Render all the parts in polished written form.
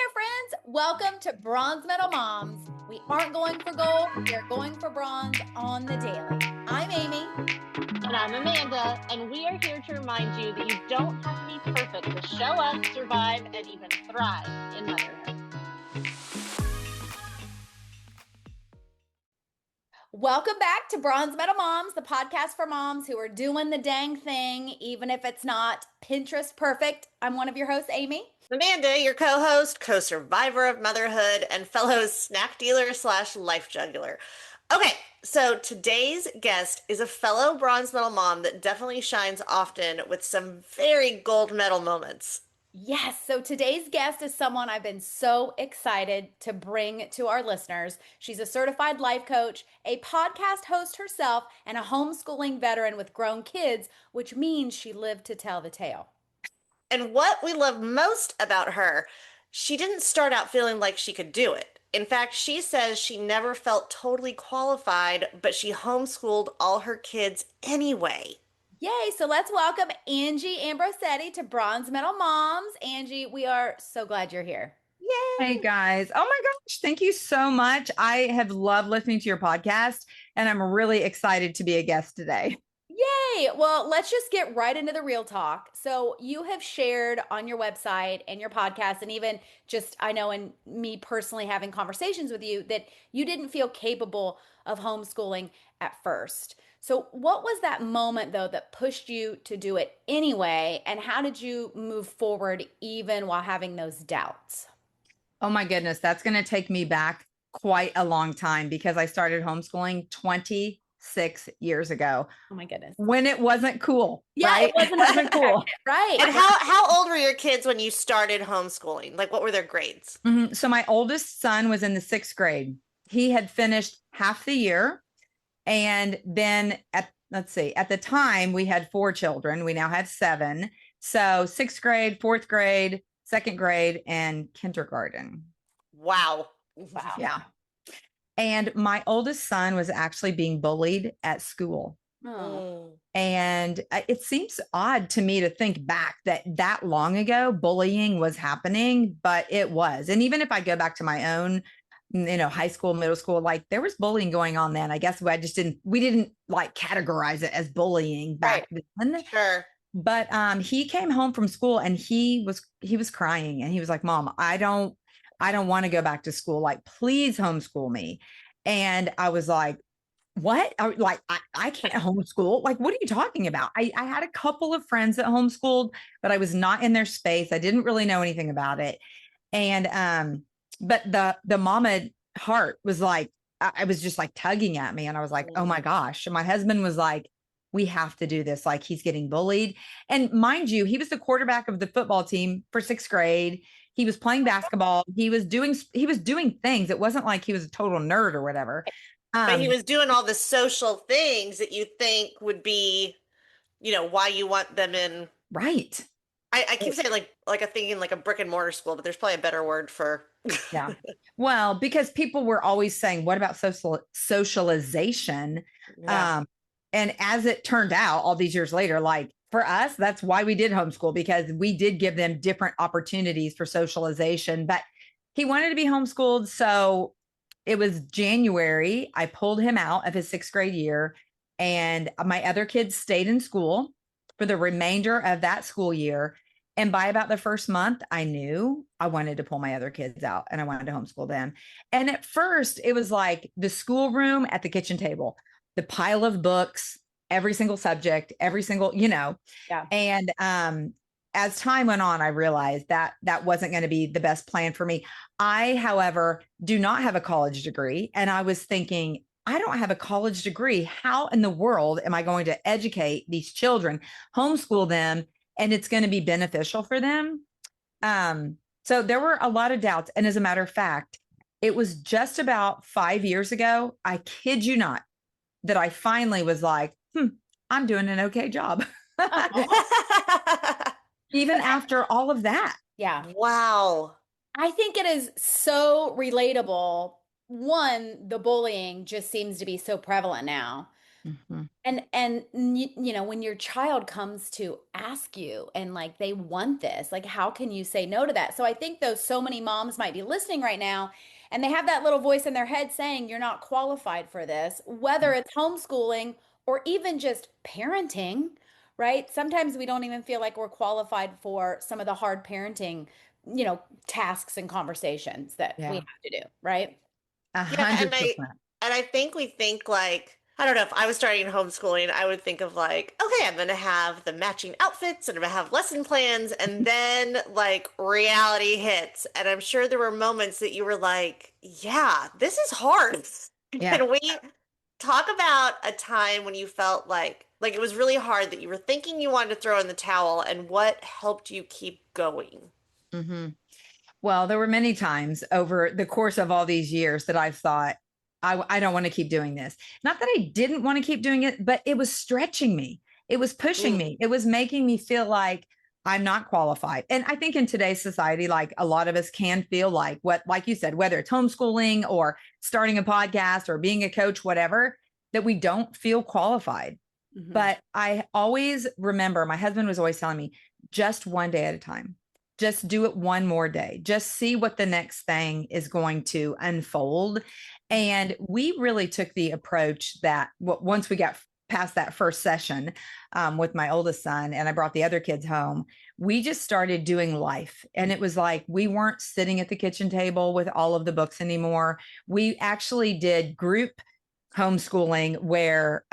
there, friends. Welcome to Bronze Medal Moms. We aren't going for gold, we are going for bronze on the daily. I'm Amy. And I'm Amanda, and we are here to remind you that you don't have to be perfect to show up, survive, and even thrive in motherhood. Welcome back to Bronze Medal Moms, the podcast for moms who are doing the dang thing, even if it's not Pinterest perfect. I'm one of your hosts, Amy. Amanda, your co-host, co-survivor of motherhood, and fellow snack dealer / life juggler. Okay, so today's guest is a fellow bronze medal mom that definitely shines often with some very gold medal moments. Yes, so today's guest is someone I've been so excited to bring to our listeners. She's a certified life coach, a podcast host herself, and a homeschooling veteran with grown kids, which means she lived to tell the tale. And what we love most about her, she didn't start out feeling like she could do it. In fact, she says she never felt totally qualified, but she homeschooled all her kids anyway. Yay, so let's welcome Angie Ambrosetti to Bronze Medal Moms. Angie, we are so glad you're here. Yay! Hey guys. Oh my gosh. Thank you so much. I have loved listening to your podcast and I'm really excited to be a guest today. Yay! Well, let's just get right into the real talk. So, you have shared on your website and your podcast, and even just I know in me personally having conversations with you, that you didn't feel capable of homeschooling at first. So, what was that moment though that pushed you to do it anyway? And how did you move forward even while having those doubts? Oh my goodness. That's going to take me back quite a long time because I started homeschooling 26 years ago Oh my goodness. when it wasn't cool. Yeah, right? it wasn't cool. Right. And how old were your kids when you started homeschooling? Like, what were their grades? So my oldest son was in the 6th grade. He had finished half the year. And then at the time we had 4 children. We now have 7. So 6th grade, 4th grade, 2nd grade, and kindergarten. Wow. Wow. Yeah. And my oldest son was actually being bullied at school. Oh. And it seems odd to me to think back that long ago, bullying was happening, but it was. And even if I go back to my own, high school, middle school, like there was bullying going on then. I guess we didn't like categorize it as bullying back then. Sure. But he came home from school and he was crying and he was like, "Mom, I don't want to go back to school. Like, please homeschool me." And I was like, "What? I can't homeschool. Like, what are you talking about?" I had a couple of friends that homeschooled, but I was not in their space. I didn't really know anything about it. And but the mama heart was like, I was just like tugging at me. And I was like, oh my gosh. And my husband was like, we have to do this. Like, he's getting bullied. And mind you, he was the quarterback of the football team for 6th grade. He was playing basketball. He was doing things. It wasn't like he was a total nerd or whatever. But he was doing all the social things that you think would be, why you want them in. Right. I keep saying like a brick and mortar school, but there's probably a better word for. Yeah. Well, because people were always saying, what about socialization? Yeah. And as it turned out, all these years later, like for us, that's why we did homeschool, because we did give them different opportunities for socialization. But he wanted to be homeschooled. So it was January. I pulled him out of his 6th grade year, and my other kids stayed in school for the remainder of that school year. And by about the first month, I knew I wanted to pull my other kids out and I wanted to homeschool them. And at first, it was like the schoolroom at the kitchen table, the pile of books, every single subject, every single, Yeah. And as time went on, I realized that wasn't going to be the best plan for me. I, however, do not have a college degree. And I was thinking, I don't have a college degree. How in the world am I going to educate these children, homeschool them, and it's going to be beneficial for them? So there were a lot of doubts. And as a matter of fact, it was just about 5 years ago, I kid you not, that I finally was like, I'm doing an okay job. Even after all of that. Yeah. Wow. I think it is so relatable. One, the bullying just seems to be so prevalent now. Mhm. And you know, when your child comes to ask you and like they want this, like how can you say no to that? So I think though so many moms might be listening right now and they have that little voice in their head saying you're not qualified for this, whether it's homeschooling or even just parenting, right? Sometimes we don't even feel like we're qualified for some of the hard parenting, you know, tasks and conversations that we Yeah. have to do, right? A Yeah, hundred percent. and I think we think like, I don't know, if I was starting homeschooling, I would think of like, okay, I'm gonna have the matching outfits and I'm gonna have lesson plans, and then like reality hits. And I'm sure there were moments that you were like, yeah, this is hard. Yeah. Can we talk about a time when you felt like it was really hard, that you were thinking you wanted to throw in the towel, and what helped you keep going? Hmm. Well, there were many times over the course of all these years that I've thought, I don't want to keep doing this. Not that I didn't want to keep doing it, but it was stretching me. It was pushing Mm. me. It was making me feel like I'm not qualified. And I think in today's society, like a lot of us can feel like what, like you said, whether it's homeschooling or starting a podcast or being a coach, whatever, that we don't feel qualified. Mhm. But I always remember my husband was always telling me, just one day at a time. Just do it one more day. Just see what the next thing is going to unfold. And we really took the approach that once we got past that first session with my oldest son and I brought the other kids home, we just started doing life. And it was like we weren't sitting at the kitchen table with all of the books anymore. We actually did group homeschooling where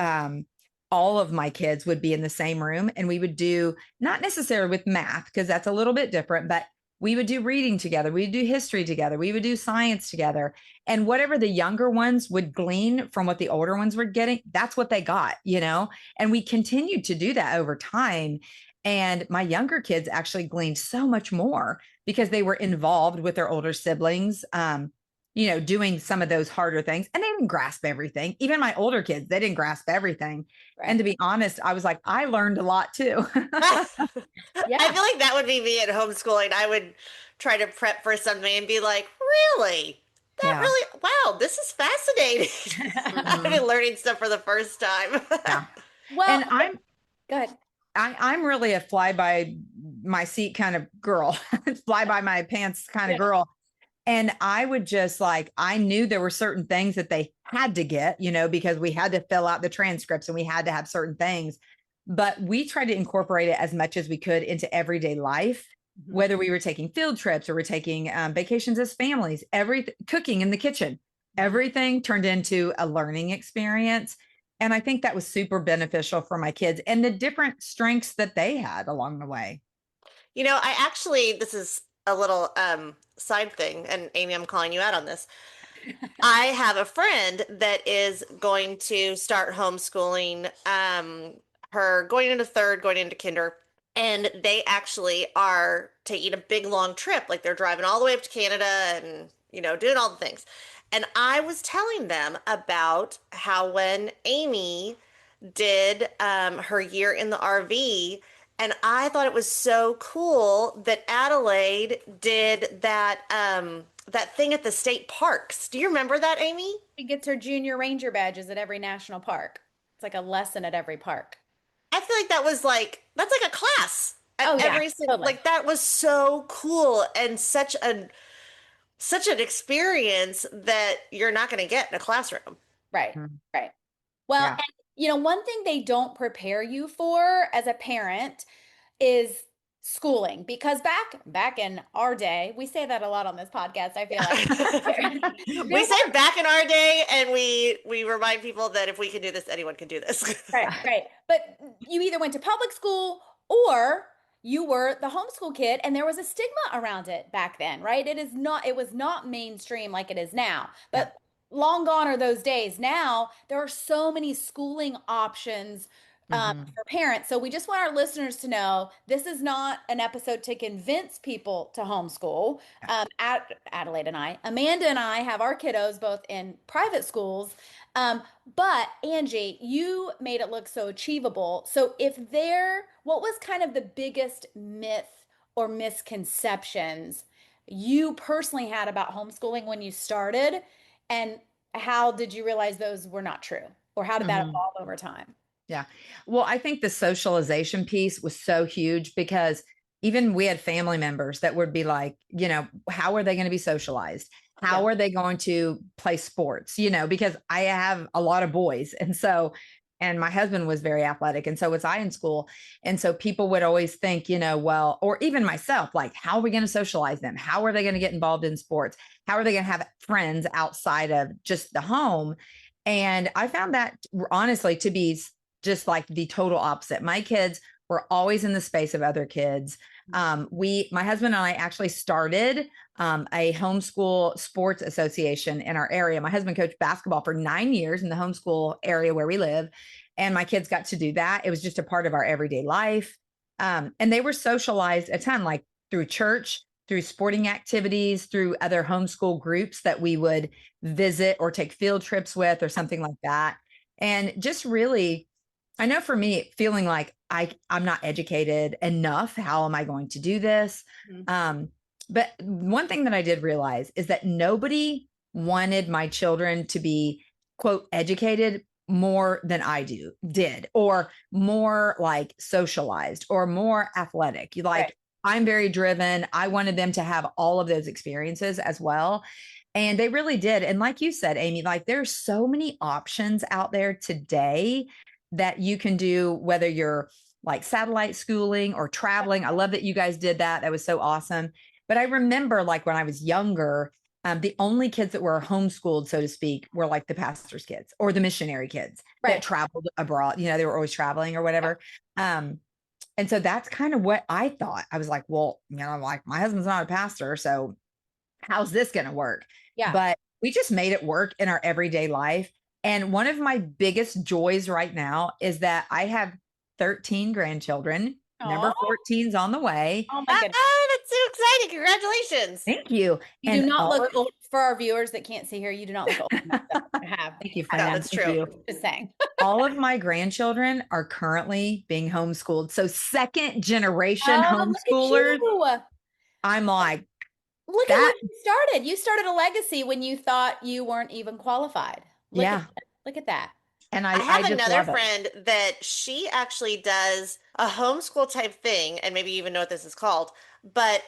all of my kids would be in the same room and we would do not necessarily with math because that's a little bit different, but we would do reading together, we would do history together, we would do science together, and whatever the younger ones would glean from what the older ones were getting, that's what they got, you know. And we continued to do that over time, and my younger kids actually gleaned so much more because they were involved with their older siblings, you know, doing some of those harder things, and they didn't grasp everything. Even my older kids, they didn't grasp everything. And Right. to be honest, I was like, I learned a lot too. I Yeah. feel like that would be me at homeschooling. I would try to prep for something and be like, really? That Yeah. really, wow, this is fascinating. I've Hmm. been learning stuff for the first time. Yeah. Well, And go ahead. I'm really a fly by my seat kind of girl, fly by my pants kind of Yeah. girl. And I would just like, I knew there were certain things that they had to get, you know, because we had to fill out the transcripts and we had to have certain things. But we tried to incorporate it as much as we could into everyday life, Mhm. whether we were taking field trips or we're taking vacations as families, everything, cooking in the kitchen, Mhm. everything turned into a learning experience. And I think that was super beneficial for my kids and the different strengths that they had along the way. You know, I actually, this is a little side thing, and Amy, I'm calling you out on this. I have a friend that is going to start homeschooling, her going into third, going into kinder, and they actually are taking a big long trip. Like they're driving all the way up to Canada and, you know, doing all the things. And I was telling them about how when Amy did her year in the RV, and I thought it was so cool that Adelaide did that thing at the state parks. Do you remember that, Amy? She gets her junior ranger badges at every national park. It's like a lesson at every park. I feel like that was like that's like a class at Oh yeah, every single, totally. like that was so cool and such an experience that you're not going to get in a classroom. Right. Mhm. Right. Well, Yeah. and you know, one thing they don't prepare you for as a parent is schooling because back in our day, we say that a lot on this podcast, I feel like. We There said were back in our day, and we remind people that if we can do this, anyone can do this. right, right. But you either went to public school or you were the homeschool kid and there was a stigma around it back then, right? It was not mainstream like it is now. Yeah. But long gone are those days. Now there are so many schooling options Hmm. for parents. So we just want our listeners to know this is not an episode to convince people to homeschool. Yeah. Adelaide and I, Amanda and I have our kiddos both in private schools. But Angie, you made it look so achievable. So what was kind of the biggest myth or misconceptions you personally had about homeschooling when you started? And how did you realize those were not true? or how did that evolve over time? Yeah. Well, I think the socialization piece was so huge because even we had family members that would be like, how are they going to be socialized? How are they going to play sports? Because I have a lot of boys. And my husband was very athletic. And so was I in school. And so people would always think, well, or even myself, like, how are we going to socialize them? How are they going to get involved in sports? How are they going to have friends outside of just the home? And I found that honestly to be just like the total opposite. My kids were always in the space of other kids. My husband and I actually started a homeschool sports association in our area. My husband coached basketball for 9 years in the homeschool area where we live. And my kids got to do that. It was just a part of our everyday life. And they were socialized a ton, like through church, through sporting activities, through other homeschool groups that we would visit or take field trips with or something like that. And just really, I know for me, feeling like I'm not educated enough. How am I going to do this? But one thing that I did realize is that nobody wanted my children to be, quote, educated more than I did, or more like socialized or more athletic. Like, I'm very driven. I wanted them to have all of those experiences as well. And they really did. And like you said, Amy, like there's so many options out there today that you can do, whether you're like satellite schooling or traveling. I love that you guys did that. That was so awesome. But I remember like when I was younger, the only kids that were homeschooled, so to speak, were like the pastor's kids or the missionary kids that traveled abroad. They were always traveling or whatever. And so that's kind of what I thought. I was like, well, like my husband's not a pastor, so how's this going to work? Yeah. But we just made it work in our everyday life. And one of my biggest joys right now is that I have 13 grandchildren. Aww. Number 14's on the way. Oh my goodness. That's so exciting. Congratulations. Thank you. You do not look old. For our viewers that can't see here, you do not look old enough to have. Thank you for that. that. That's true. Just saying. All of my grandchildren are currently being homeschooled. So second generation homeschoolers. I'm like, look at what you started. You started a legacy when you thought you weren't even qualified. Look at that. And I have another friend that she actually does a homeschool type thing, and maybe you even know what this is called, but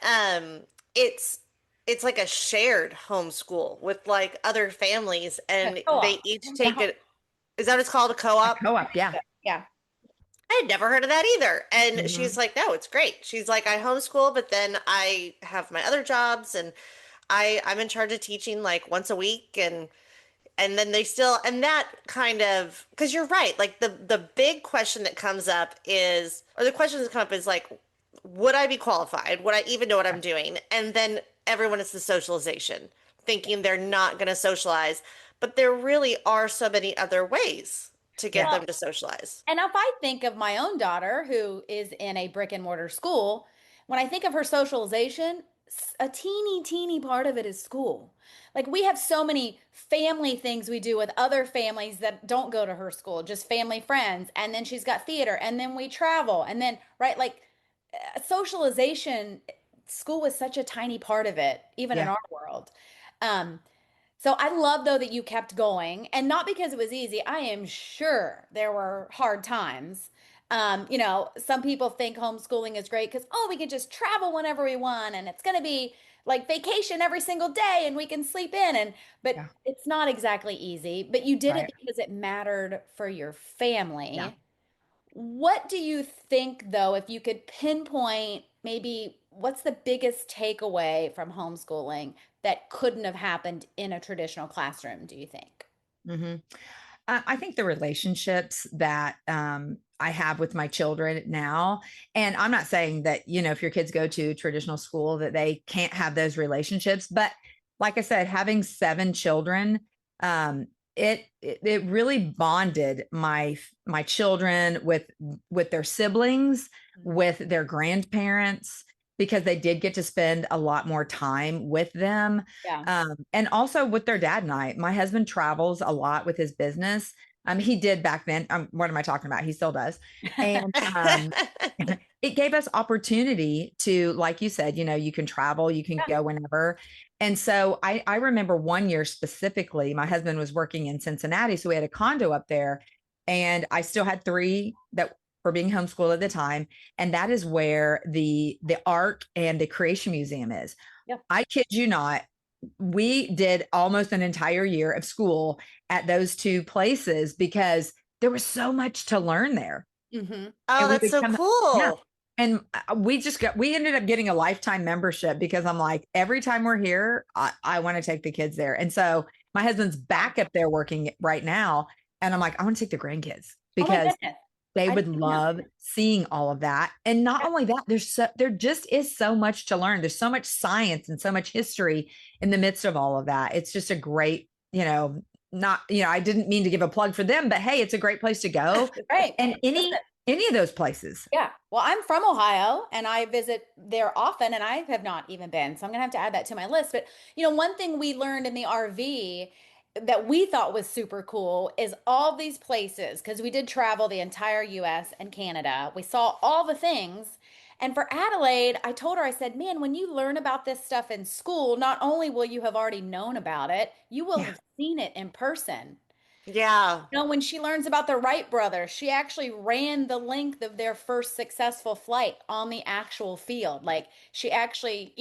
it's like a shared homeschool with like other families, and they each take it. Is that what it's called? A co-op? A co-op, yeah. Yeah. I had never heard of that either. And she's like, no, it's great. She's like, I homeschool, but then I have my other jobs, and I'm in charge of teaching like once a week, and then they still, and that kind of, because you're right, like the big question that comes up is, or the questions that come up is like, would I be qualified? Would I even know what I'm doing? And then everyone is the socialization, thinking they're not going to socialize, but there really are so many other ways to get them to socialize. And if I think of my own daughter who is in a brick and mortar school, when I think of her socialization, a teeny part of it is school. Like we have so many family things we do with other families that don't go to her school, just family friends. And then she's got theater, and then we travel, and then, like socialization, school was such a tiny part of it, even in our world. So I love though that you kept going, and not because it was easy. I am sure there were hard times. Some people think homeschooling is great because, we can just travel whenever we want, and it's going to be like vacation every single day, and we can sleep in. But it's not exactly easy. But you did it because it mattered for your family. Yeah. What do you think, though, if you could pinpoint maybe what's the biggest takeaway from homeschooling that couldn't have happened in a traditional classroom, do you think? I think the relationships that I have with my children now, and I'm not saying that, if your kids go to traditional school that they can't have those relationships, but like I said, having 7 children, it really bonded my children with their siblings, with their grandparents, because they did get to spend a lot more time with them. Yeah. And also with their dad and I. My husband travels a lot with his business. He did back then. What am I talking about? He still does. And it gave us opportunity to, like you said, you can travel, you can go whenever. And so I remember one year specifically, my husband was working in Cincinnati. So we had a condo up there, and I still had three that were being homeschooled at the time. And that is where the art and the creation museum is. Yep. I kid you not. We did almost an entire year of school at those two places because there was so much to learn there. Mm-hmm. Oh, that's so Yeah. cool. And we ended up getting a lifetime membership because I'm like, every time we're here, I want to take the kids there. And so my husband's back up there working right now. And I'm like, I want to take the grandkids because they would love seeing all of that. And not only that, there just is so much to learn. There's so much science and so much history in the midst of all of that. It's just a great, I didn't mean to give a plug for them, but hey, it's a great place to go. Right. And any of those places. Yeah. Well, I'm from Ohio and I visit there often, and I have not even been. So I'm going to have to add that to my list. But, one thing we learned in the RV that we thought was super cool is all these places, because we did travel the entire US and Canada. We saw all the things. And for Adelaide, I told her, I said, man, when you learn about this stuff in school, not only will you have already known about it, you will have seen it in person. Yeah. When she learns about the Wright brothers, she actually ran the length of their first successful flight on the actual field. Like she actually,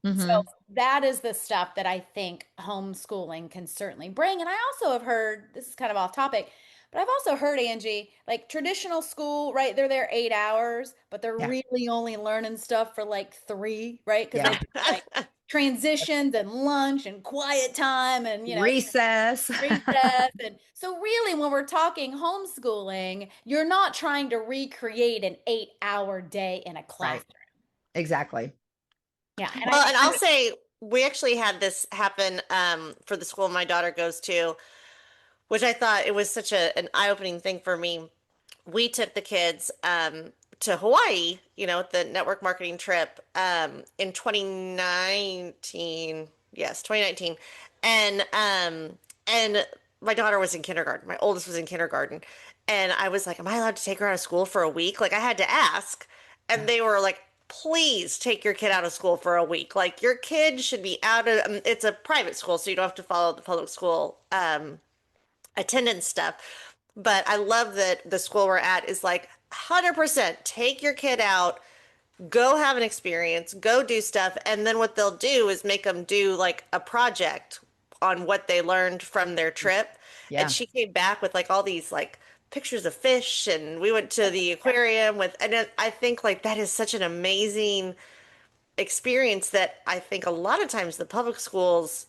so that is the stuff that I think homeschooling can certainly bring. And I also have heard, this is kind of off topic, but I've also heard, Angie, like traditional school, right? They're there 8 hours, but they're really only learning stuff for like 3, right? Because like transitions and lunch and quiet time and recess. And so really when we're talking homeschooling, you're not trying to recreate an 8-hour day in a classroom. Right. Exactly. Yeah. And I'll say we actually had this happen for the school my daughter goes to, which I thought it was such an eye-opening thing for me. We took the kids to Hawaii, the network marketing trip in 2019. Yes, 2019. And my daughter was in kindergarten. My oldest was in kindergarten. And I was like, am I allowed to take her out of school for a week? Like I had to ask. And they were like, please take your kid out of school for a week. Like your kid should be out of, it's a private school, so you don't have to follow the public school attendance stuff. But I love that the school we're at is like 100% take your kid out, go have an experience, go do stuff. And then what they'll do is make them do like a project on what they learned from their trip. Yeah. And she came back with like all these like pictures of fish, and we went to the aquarium and I think like that is such an amazing experience that I think a lot of times the public schools,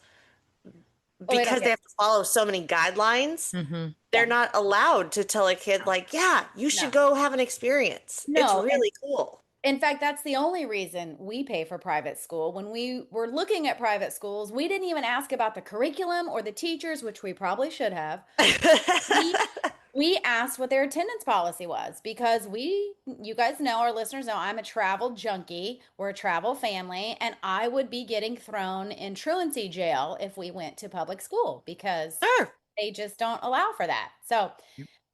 because they have to follow so many guidelines, they're not allowed to tell a kid like, yeah, you should go have an experience. It's really cool. In fact, that's the only reason we pay for private school. When we were looking at private schools, we didn't even ask about the curriculum or the teachers, which we probably should have. We asked what their attendance policy was because you guys know, our listeners know, I'm a travel junkie. We're a travel family, and I would be getting thrown in truancy jail if we went to public school because they just don't allow for that. So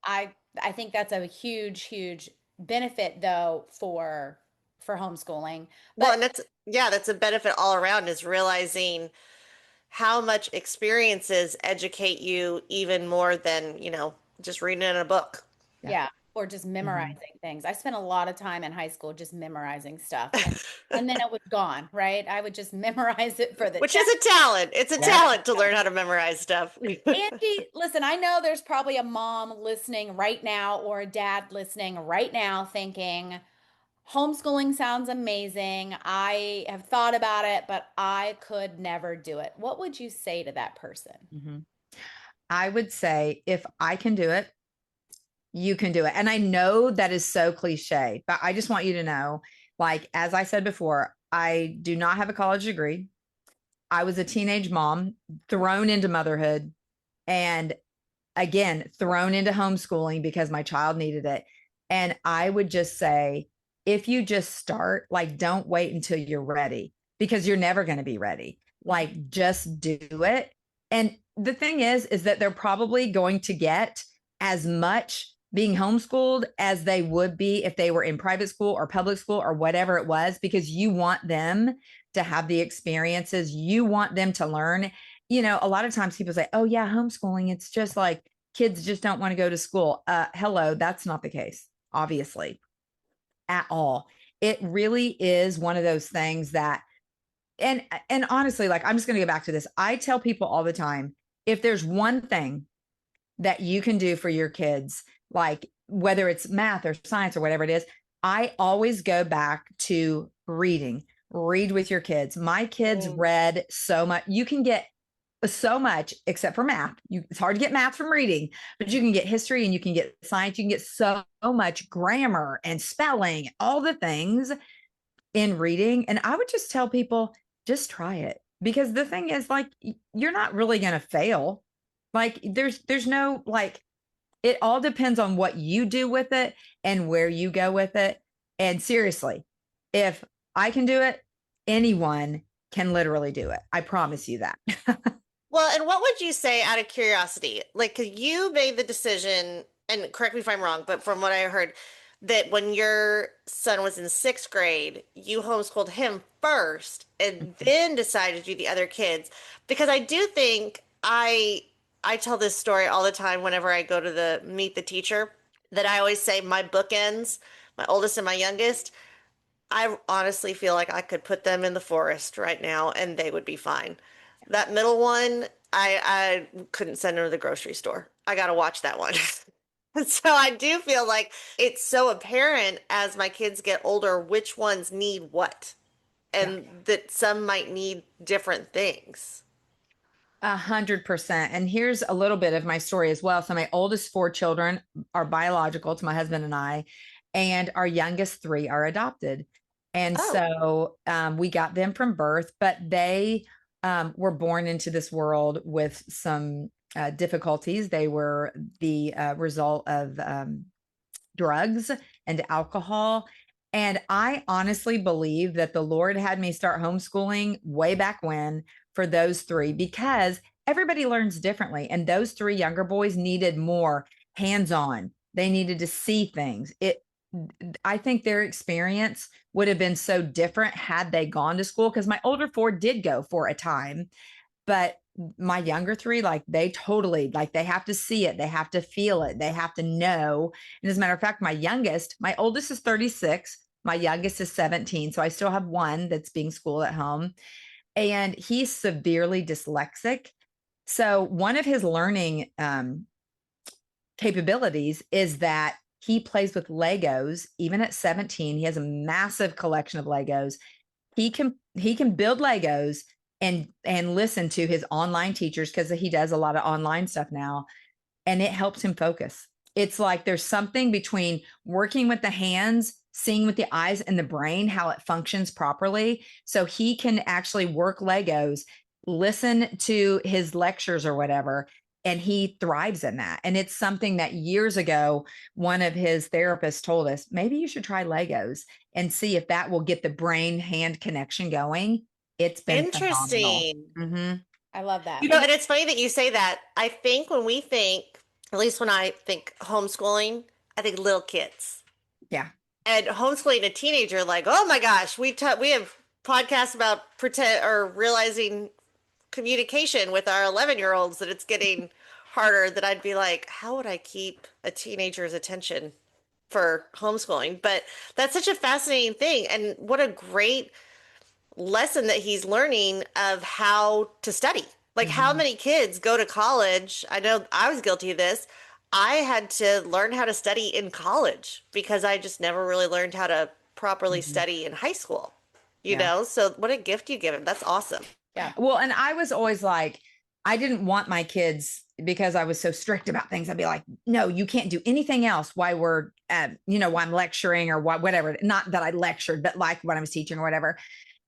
I think that's a huge, huge benefit though for homeschooling. Well, and that's a benefit all around, is realizing how much experiences educate you even more than, just reading it in a book. Yeah. Or just memorizing things. I spent a lot of time in high school just memorizing stuff. And then it was gone, right? I would just memorize it for the Which is a talent. It's a talent to learn how to memorize stuff. Angie, listen, I know there's probably a mom listening right now or a dad listening right now thinking, homeschooling sounds amazing. I have thought about it, but I could never do it. What would you say to that person? I would say, if I can do it, you can do it. And I know that is so cliche, but I just want you to know, like, as I said before, I do not have a college degree. I was a teenage mom thrown into motherhood, and again, thrown into homeschooling because my child needed it. And I would just say, if you just start, like, don't wait until you're ready, because you're never going to be ready. Like, just do it. And the thing is that they're probably going to get as much being homeschooled as they would be if they were in private school or public school or whatever it was, because you want them to have the experiences. You want them to learn. You know, a lot of times people say, oh, yeah, homeschooling, it's just like kids just don't want to go to school. Hello, that's not the case, obviously, at all. It really is one of those things that, and honestly, like, I'm just going to go back to this. I tell people all the time, if there's one thing that you can do for your kids, like whether it's math or science or whatever it is, I always go back to reading. Read with your kids. My kids read so much. You can get so much, except for math. It's hard to get math from reading, but you can get history and you can get science. You can get so much grammar and spelling, all the things in reading. And I would just tell people, just try it. Because the thing is, like, you're not really going to fail. Like, there's no, like, it all depends on what you do with it and where you go with it. And seriously, if I can do it, anyone can literally do it. I promise you that. Well, and what would you say out of curiosity? Like, 'cause you made the decision, and correct me if I'm wrong, but from what I heard, that when your son was in sixth grade, you homeschooled him first and then decided to do the other kids. Because I do think I tell this story all the time whenever I go to the meet the teacher, that I always say my bookends, my oldest and my youngest, I honestly feel like I could put them in the forest right now and they would be fine. That middle one, I couldn't send her to the grocery store. I got to watch that one. So I do feel like it's so apparent as my kids get older which ones need what, and that some might need different things. 100%. And here's a little bit of my story as well. So my oldest four children are biological to my husband and I, and our youngest three are adopted. And Oh, so we got them from birth, but they were born into this world with some difficulties. They were the result of drugs and alcohol. And I honestly believe that the Lord had me start homeschooling way back when for those three, because everybody learns differently. And those three younger boys needed more hands on. They needed to see things. I think their experience would have been so different had they gone to school, because my older four did go for a time, but my younger three, like, they totally, like, they have to see it, they have to feel it, they have to know. And as a matter of fact, my oldest is 36, my youngest is 17, so I still have one that's being schooled at home, and he's severely dyslexic. So one of his learning capabilities is that he plays with Legos. Even at 17, he has a massive collection of Legos. He can build Legos and listen to his online teachers, because he does a lot of online stuff now, and it helps him focus. It's like there's something between working with the hands, seeing with the eyes and the brain how it functions properly, so he can actually work Legos, listen to his lectures or whatever, and he thrives in that. And it's something that years ago one of his therapists told us, maybe you should try Legos and see if that will get the brain hand connection going. It's been phenomenal. interesting. I love that. You know, and it's funny that you say that. I think when we think, at least when I think homeschooling, I think little kids. Yeah. And homeschooling a teenager, like, oh my gosh, we have podcasts about pretend or realizing communication with our 11-year-olds that it's getting harder, that I'd be like, how would I keep a teenager's attention for homeschooling? But that's such a fascinating thing. And what a great lesson that he's learning of how to study. Like, how Mhm. many kids go to college? I know I was guilty of this. I had to learn how to study in college because I just never really learned how to properly Mhm. study in high school, you Yeah. know? So what a gift you give him. That's awesome. Yeah. Well, and I was always like, I didn't want my kids, because I was so strict about things. I'd be like, no, you can't do anything else while we're, while I'm lecturing or whatever. Not that I lectured, but like when I was teaching or whatever.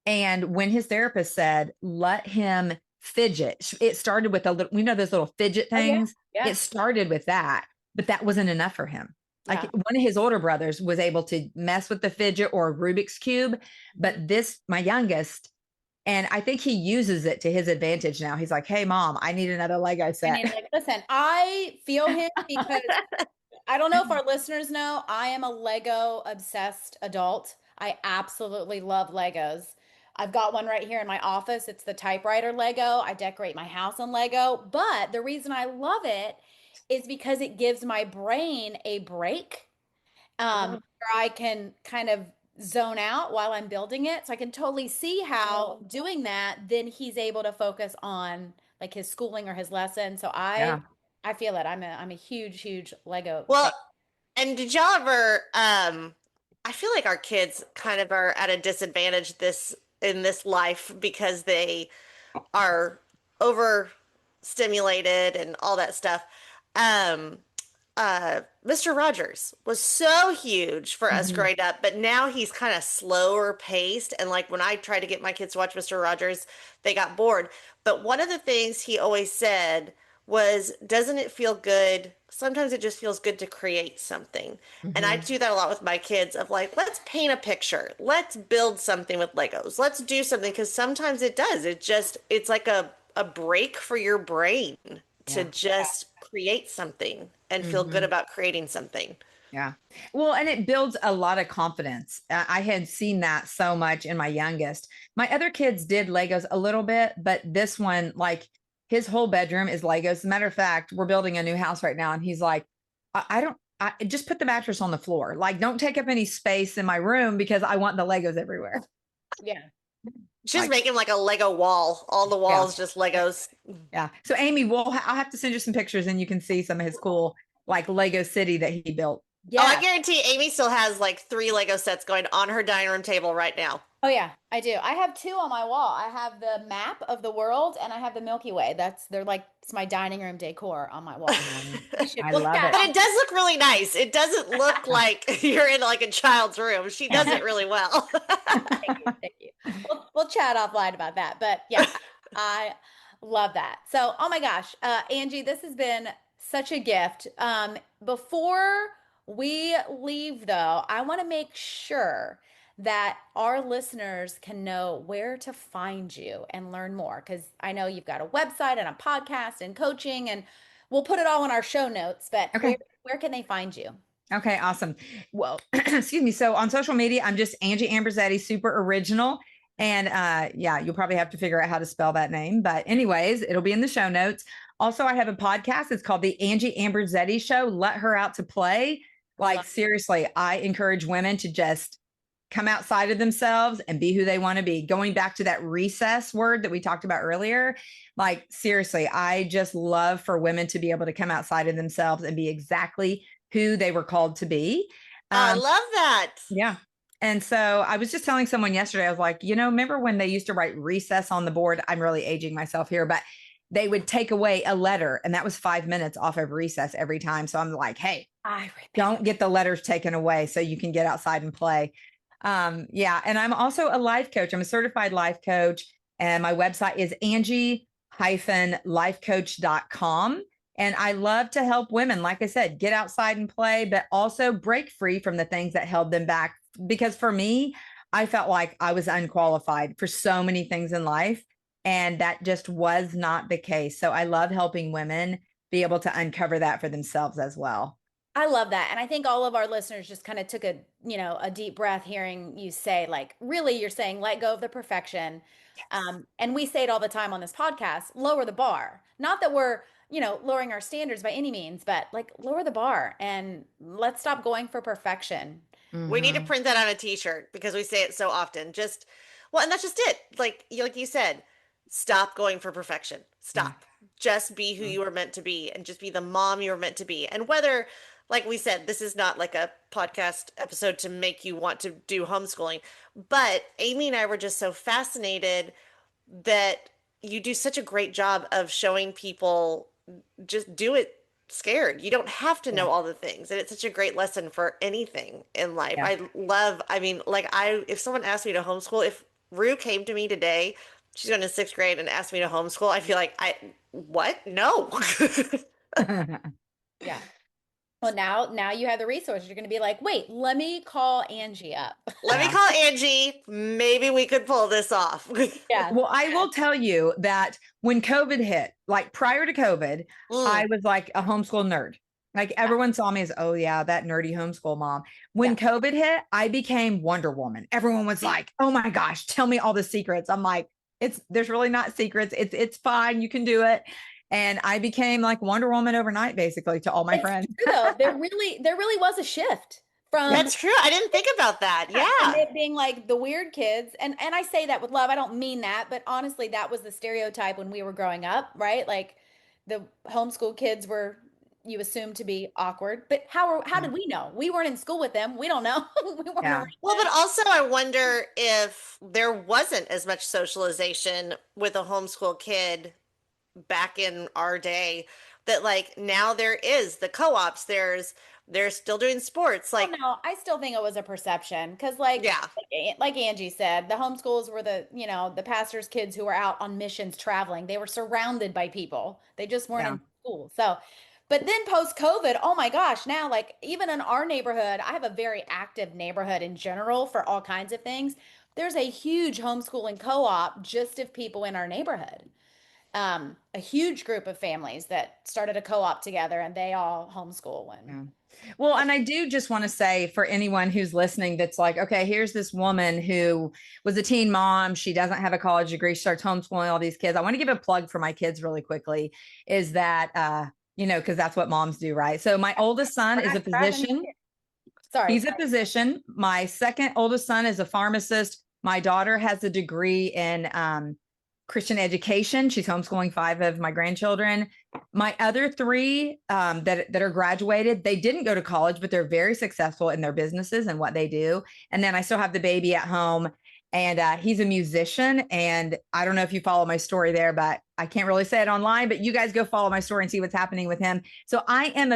And when his therapist said, let him fidget, it started with a little, those little fidget Oh yeah. things. Yeah. It started with that, but that wasn't enough for him. Like, Yeah. one of his older brothers was able to mess with the fidget or Rubik's Cube, but my youngest, And I think he uses it to his advantage now. He's like, hey, mom, I need another Lego I set. need like, listen, I feel him because I don't know if our listeners know, I am a Lego obsessed adult. I absolutely love Legos. I've got one right here in my office. It's the typewriter Lego. I decorate my house on Lego. But the reason I love it is because it gives my brain a break, where I can kind of zone out while I'm building it. So I can totally see how doing that, then he's able to focus on like his schooling or his lesson. So Yeah. I feel it. I'm a huge, huge Lego fan. Well, and did y'all ever, I feel like our kids kind of are at a disadvantage in this life because they are overstimulated and all that stuff. Um, Mr. Rogers was so huge for us Mhm. growing up, but now he's kind of slower paced. And like when I tried to get my kids to watch Mr. Rogers, they got bored. But one of the things he always said was, doesn't it feel good? Sometimes it just feels good to create something. And I Mhm. do that a lot with my kids of like, let's paint a picture. Let's build something with Legos. Let's do something because sometimes it does. It's like a break for your brain to Yeah. just create something and feel good Mhm. about creating something. Yeah. Well, and it builds a lot of confidence. I had seen that so much in my youngest. My other kids did Legos a little bit, but this one, like his whole bedroom is Legos. As a matter of fact, we're building a new house right now, and he's like, I don't, I just put the mattress on the floor. Like, don't take up any space in my room because I want the Legos everywhere. Yeah. Just Like, make him like a Lego wall. All the yeah, walls just Legos. yeah. So, Amy, I'll have to send you some pictures and you can see some of his cool, like Lego city that he built. Oh, I Yeah. guarantee Amy still has like 3 Lego sets going on her dining room table right now. Oh yeah, I do. I have two on my wall. I have the map of the world and I have the Milky Way. They're like it's my dining room decor on my wall. You should I look love that it. But up. it does look really nice. It doesn't look like you're in like a child's room. She does it really well. Thank you. Thank you. We'll chat offline about that. But yeah, I love that. So, oh my gosh, Angie, this has been such a gift. Before we leave, though, I want to make sure that our listeners can know where to find you and learn more because I know you've got a website and a podcast and coaching, and we'll put it all in our show notes. But Okay. where can they find you? Okay, awesome. Well, excuse me. So on social media, I'm just Angie Ambrosetti, super original. And yeah, you'll probably have to figure out how to spell that name. But, anyways, it'll be in the show notes. Also, I have a podcast. It's called The Angie Ambrosetti Show. Let her out to play. Like, Love. seriously, I encourage women to just come outside of themselves and be who they want to be. Going back to that recess word that we talked about earlier, like, seriously, I just love for women to be able to come outside of themselves and be exactly who they were called to be. I Um, love that. yeah. And so I was just telling someone yesterday, I was like, remember when they used to write recess on the board? I'm really aging myself here, but they would take away a letter, and that was 5 minutes off of recess every time. So I'm like, hey, I don't get the letters taken away so you can get outside and play. Yeah. And I'm also a life coach. I'm a certified life coach. And my website is Angie-lifecoach.com. And I love to help women, like I said, get outside and play, but also break free from the things that held them back. Because for me, I felt like I was unqualified for so many things in life. And that just was not the case. So I love helping women be able to uncover that for themselves as well. I love that. And I think all of our listeners just kind of took a deep breath hearing you say, like, really, you're saying let go of the perfection. And we say it all the time on this podcast, lower the bar. Not that we're, lowering our standards by any means, but like lower the bar and let's stop going for perfection. We need to Mhm. print that on a t-shirt because we say it so often. Well, and that's just it. Like you said, stop going for perfection. Yeah. Stop. Just be who you were meant to be and just be the mom you were meant to be. And whether, like we said, this is not like a podcast episode to make you want to do homeschooling, but Amy and I were just so fascinated that you do such a great job of showing people just do it scared. You don't have to Yeah. know all the things. And it's such a great lesson for anything in life. Yeah. I mean, like if someone asked me to homeschool, if Rue came to me today, she's going to 6th grade and asked me to homeschool, I feel like what? No. Yeah. Well, now you have the resources. You're going to be like, wait, let me call Angie up. Let me Yeah. call Angie. Maybe we could pull this off. Yeah. Well, I will tell you that when COVID hit, like prior to COVID, I Mm. was like a homeschool nerd. Like everyone saw me as, oh yeah, that nerdy homeschool mom. Yeah. When COVID hit, I became Wonder Woman. Everyone was like, oh my gosh, tell me all the secrets. I'm like, there's really not secrets. It's fine. You can do it. And I became like Wonder Woman overnight, basically, to all my It's friends. true, though. There really was a shift from That's true. I didn't think about that. from Yeah. it being like the weird kids, and I say that with love. I don't mean that, but honestly, that was the stereotype when we were growing up, right? Like the homeschool kids were you assumed to be awkward, but how Yeah. did we know? We weren't in school with them. We don't know. We weren't Yeah. around Well, them. but also I wonder if there wasn't as much socialization with a homeschool kid back in our day that like now there is the co-ops, they're still doing sports. Well, Like, no, I still think it was a perception because, yeah. like Angie said, the homeschools were the pastor's kids who were out on missions traveling. They were surrounded by people. They just weren't Yeah. in school. So, but then post COVID, oh my gosh, now like even in our neighborhood, I have a very active neighborhood in general for all kinds of things. There's a huge homeschooling co-op just of people in our neighborhood. A huge group of families that started a co-op together and they all homeschool when Yeah. Well, and I do just want to say for anyone who's listening that's like, okay, here's this woman who was a teen mom. She doesn't have a college degree. She starts homeschooling all these kids. I want to give a plug for my kids really quickly is that, because that's what moms do, right? So my oldest son is a physician. sorry, He's a physician. My second oldest son is a pharmacist. My daughter has a degree in Christian education. She's homeschooling 5 of my grandchildren. My other 3 that are graduated, they didn't go to college, but they're very successful in their businesses and what they do. And then I still have the baby at home, and he's a musician. And I don't know if you follow my story there, but I can't really say it online. But you guys go follow my story and see what's happening with him. So I am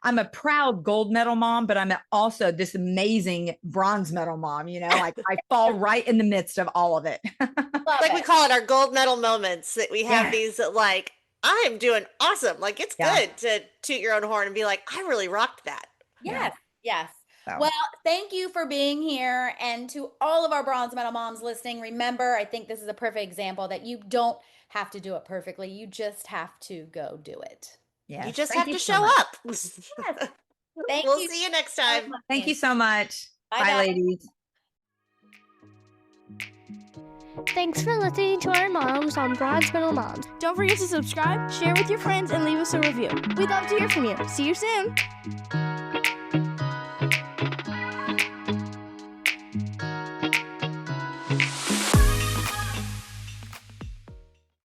I'm a proud gold medal mom, but I'm also this amazing bronze medal mom. Like I fall right in the midst of all of it. love Like we it. call it our gold medal moments that we have Yeah. these that like I'm doing awesome. Like it's Yeah. good to toot your own horn and be like, I really rocked that. Yeah. Yes, yes. So. Well, thank you for being here. And to all of our bronze medal moms listening, remember, I think this is a perfect example that you don't have to do it perfectly. You just have to go do it. Yes. You just Thank have you to so show much. up. Yes. Thank We'll you see you next so time. much, Thank you Angie. so much. Bye, Bye, guys. ladies. Thanks for listening to our moms on Bronze Medal Moms. Don't forget to subscribe, share with your friends, and leave us a review. We'd love to hear from you. See you soon.